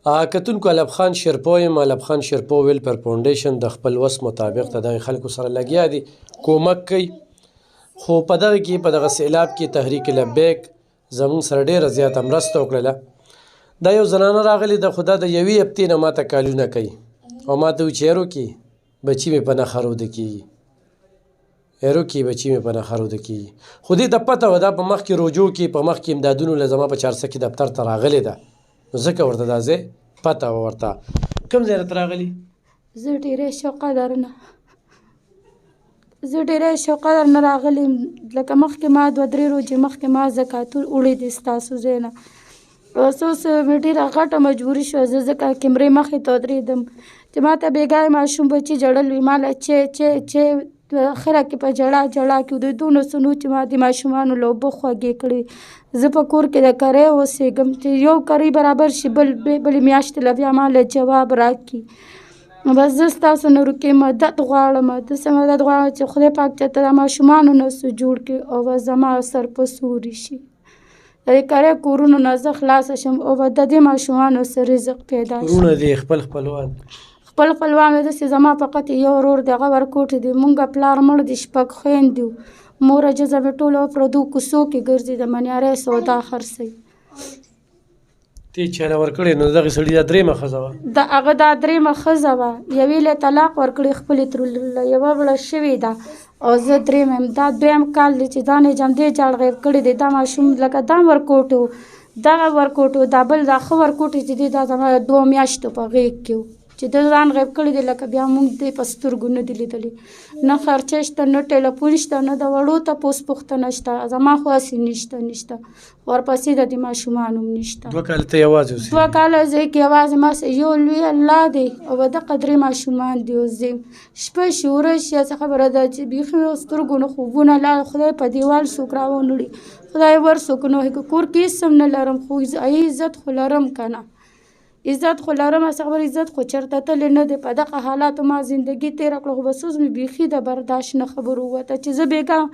کتونکو علب خان شیرپو یم. علب خان شیرپو ویلفیر فاونډیشن د خپل وس مطابق د دغې خلکو سره لګیا دي، کومک کوي. خو په دغه کې په دغه سیلاب کې تحریک لبیک زموږ سره ډېره زیاته مرسته وکړله. دا یو زنانه راغلې ده، خو دا د یوې هفتې نه ماته کالونه کوي او ما ته وایي چې ایروکې بچي مې په نښه روده کېږي، ایروکې بچي مې په نښه روده کېږي. خو دې ته پته وه دا په مخکې روجو کې په مخکې امدادونو له زما په چارسکي دفتر ته راغلې ده، نو ځکه ورته دا ځای پته وه ورته. کوم ځای راته راغلي؟ زه ډېرې شوقه درنه راغلې یم. لکه مخکې ما 2-3 ورځې مخکې ما زکاتونه وړي دي ستاسو ځای نه. اوس مې ډېره غټه مجبوري شوه، زه ځکه کیمرې مخې ته ودرېدم چې ما ته بېګاه ماشوم بچي ژړل وي، ما له چې اخره کې په ژړا کې دوی دونه څه نو چې ما د ماشومانو له اوبه خوږې کړې. زه په کور کې د کرۍ اوسېږم چې یو کرۍ برابر شي بلې میاشتې له بیا ما له جواب راکړي. بس زه ستاسو نه ورکې مدد غواړم، داسې مدد غواړم چې خدای پاک چېرته د ماشومانو نه څه جوړ کړي او بس زما سر په سوري شي، د دې کرۍ کورونو نه زه خلاصه شم او به د دې ماشومانو څه رزق پیدا شي. وروڼه دې خپلوان مې داسې زما فقط یو ورور دی، هغه ورکوټې دی. مونږ پلار مړ دی، 6 خویندې وو. مور جزه مې ټوله په پردو کوڅو کې ګرځي، د منیارۍ سودا خرڅوي. ته چاله ورکړې نو دغه سړي دا 3مه ښځه وه؟ هغه دا 3مه ښځه وه، یوې له طلاق ورکړې خپلې ترور له، یوه مړه شوې ده او زه 3مه یم. دا 2م کال دی چې ځان یې جمدې جاړ غیب کړی دی. دا ماشوم لکه دا ورکوټ و، دغه ورکوټ و، دا بل دا ښه ورکوټ چې دی دا زما 2 میاشتو په غېږ کې و چې د ځان غیب کړی دی. لکه بیا موږ دې په سترګو نه دي لیدلی، نه خرچه شته، نه ټیلیفون شته، نه د وړو تپوس پوښتنه شته. زما خو هسې نشته، ورپسې د دې ماشومان هم نشته. 2 کاله ته یوازې اوسې؟ 2 کاله زه کې یوازې، ما یو لوی الله دی او دغه 3 ماشومان دي. اوس زه شپه شي ورځ شي، څه خبره ده چې بیخي مې سترګو نه خوبونه لاړل. خدای په دیوال څوک راونړي، خدای ور څوک نه وهي. کور کې هېڅ هم نه لرم خو عزت خو لرم که نه، عزت خو لرم. څه خبره عزت خو چېرته تللی نه دی. په دغه حالاتو ما زندګي تېره کړه، خو بس اوس مې بیخي د برداشت نه خبرو ووته چې زه بېګاه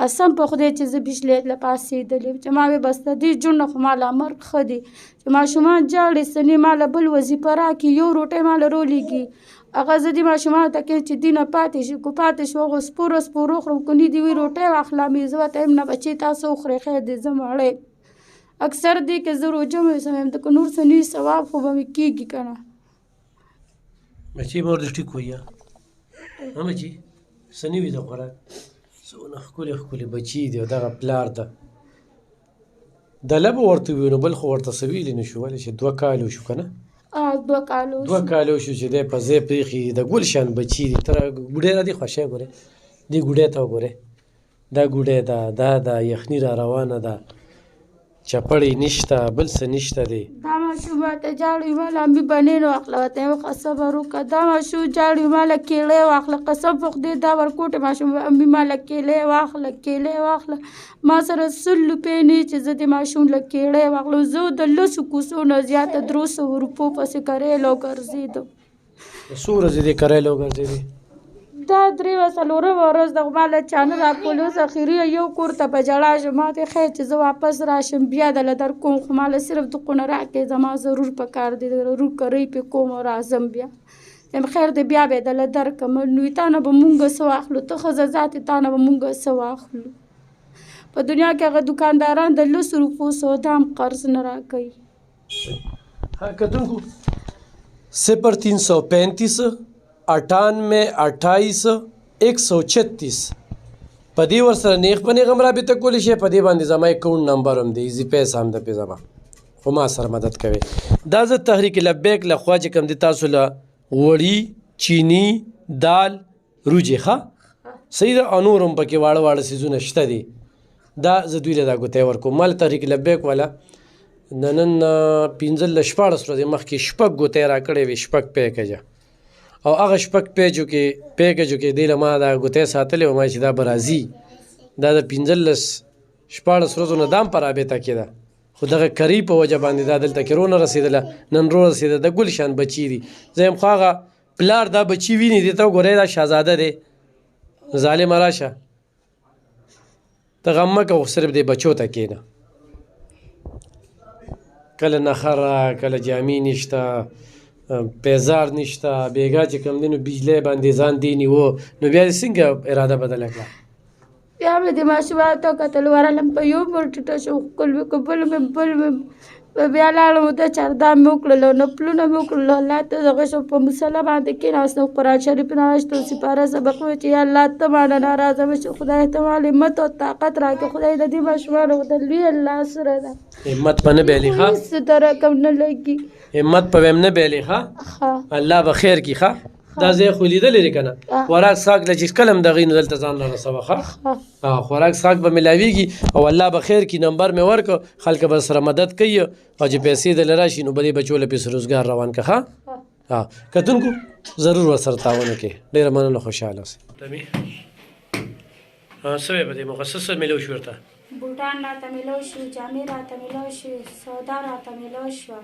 قسم په خدای چې زه بجلې له پاڅېدلې چې ما وې بس د دې ژوند نه خو ما له مرګ ښه دی چې ماشومان ژاړي سنې ما له بل وظیفه راکړي، یو روټۍ ما له رولېږي، هغه زه دې ماشومانو ته کوم چې دې نه پاتې شي. کو پاتې شو هغو سپور وخورم، که نه دې وي روټۍ واخله مې زه ورته یم نه بچې تاسو وخورئ خیر دی زه مړی. اکثر دی که زه روژه مې ویسم یم که نور څه نه وي ثواب خو به مې کېږي که نه. بچې به ورته ټیک وایي ها بچي څه نه وي د خوراک. څونه ښکلې بچي دي او دغه پلار ده. دله به ورته ووایو نو بل خو ورته څه ویلی نه شو، ولې چې 2 کاله وشو که نه؟ 2 کاله وشو چې دی په ځای پرېښي د ګل شان بچي دي. تر ګوډۍ را دي خوښی ګورې، دې ګوډۍ ته وګورې، دا ګوډۍ ده، دا یخني را روانه ده، چپړې نشته، بل څه نشته دی. دا ماشوم ورته ژاړي ما له امي بنین واخله، ورته یې وخت صبر وکړه. دا ماشوم ژاړي ما له کیلې واخله، قسم په خدای دا ورکوټې ماشوم امي ما له کیلې واخله. ما سره 100 روپۍ نه چې زه د ماشوم له کیلې واخلم. زه د 10 کوڅو نه زیاته 300 روپو پسې کریلو ګرځېدم. څو ورځې دې کریلو ګرځېدې؟ دا 3-4 ورځ د ما له چا نه راکول. اوس اخري یو کور ته په ژړا شم، ما ته خیر چې زه واپس راشم بیا دله در کوم، خو ما له صرف دقونه راکړې زما ضرور په کار دی، ضرور کرۍ پې کوم او راځم بیا خیر دی بیا به یې دله درکړم. نو تا نه به مونږ څه واخلو، ته ښځه ذاتې تا نه به مونږ څه واخلو. په دنیا کې هغه دکانداران د 10 روپو سودا هم قرض نه راکوي. کتونکو 0335 98 28 136 په دې ورسره نیغ په نیغ هم رابطه کولی شئ. په دې باندې زما اکاونټ نمبر هم دی، ایزي پیسه هم ده پې زما، خو ما سره مدد کوئ. دا زه تحریک لبیک له خوا چې کوم دی تاسو له وړي، چیني، دال، روجې ښه صحیح ده او نور هم پکې واړه څیزونه شته دي. دا زه دوی له دا ګوتی ورکوم. ما له تحریک لبیک والا د نن 15-14 ورځې مخکې 6 ګوتې راکړې وې، 6 پیکجه او هغه 6 پیکجو کې دی له ما دا ګوتې ساتلې وه. ما چې دا به راځي، دا د 15-14 ورځو نه دا هم په رابطه کې ده، خو دغه کرۍ په وجه باندې دا دلته کې رونه رسېدله، نن رسېده. د ګل شان بچي دي. زه یم خو هغه پلار دا بچي ویني دې ته وګورئ دا شهزاده دی ظالمه راشه ته غم مه کوه، صرف دې بچو ته کښېنه. کله نخره کله جامې نشته پیزار نشته بېګا چې کوم دی نو بجلی باندې ځان دی نیوه نو بیا دې څنګه اراده بدله کړه بیا مې د ماشومانو ته کتل ورغلم په یو مور ټیټه شو ښکل مې کړ بل مې بیا لاړم ورته چردام مې وکړلو نفلونه مې وکړلو الله ته دغه شو په مصله باندې کېناستم قرآن شریف ناویشتم سپاره سبق مې چې یا الله ته مانه ناراضه مه شې خدای ته مال همت او طاقت راکړه خدای د دې ماشومانو د لوی الله سره ده همت په نه بیلې ښه هېڅ ته رقم نه لګي همت په ویم نه بیلې ښه الله به خیر کړي ښه دا ځای خو لیدلی دی که نه خوراک څاک له چې کله هم دغې نو دلته ځان را رسوه ښه خوراک څاک به میلاویږي او الله به خیر کړي نمبر مې ورکړه خلک به سره مدد کوي او چې پیسې دله راشي نو به دې بچو له پسې روزګار روان که ښه کتونکو ضرور ورسره تعاون وکړئ ډېره مننه خوشحاله اوسئ څه وی په دې موقع څه میلو شو ورته بوټان راته میلو شو جامې راته میلو شو سودا راته میلو شوه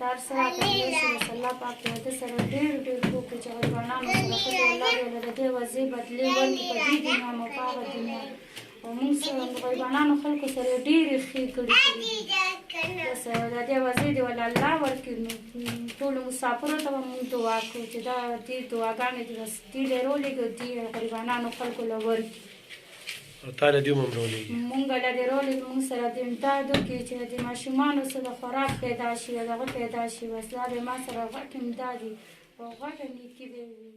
دار سره راته میلو شو بس الله پاک د ده سره ډېر ښه وکړي چې غریبانانو سره ښځې الله دې له د دې وضعې بدلې ورکړي په دې دنیا او په هغه دنیا او موږ سره غریبانانو خلکو سره ډېرې ښې کړي بس د دې وضعې دې ول الله ورکړي نو ټولو مسافرو ته به موږ دعا کوو چې دا دې دعاګانې دې بس دې له رولېږي دې غریبانانو خلکو له ورکړي تا له دې هم رولېږي مونږ له دې رولېږي مونږ سره د امداد وکړي چې د ماشومانو سره خوراک پیدا شي دغه پیدا شي بس دا د ما سره غټ امداد وي او غټه نیکي به وي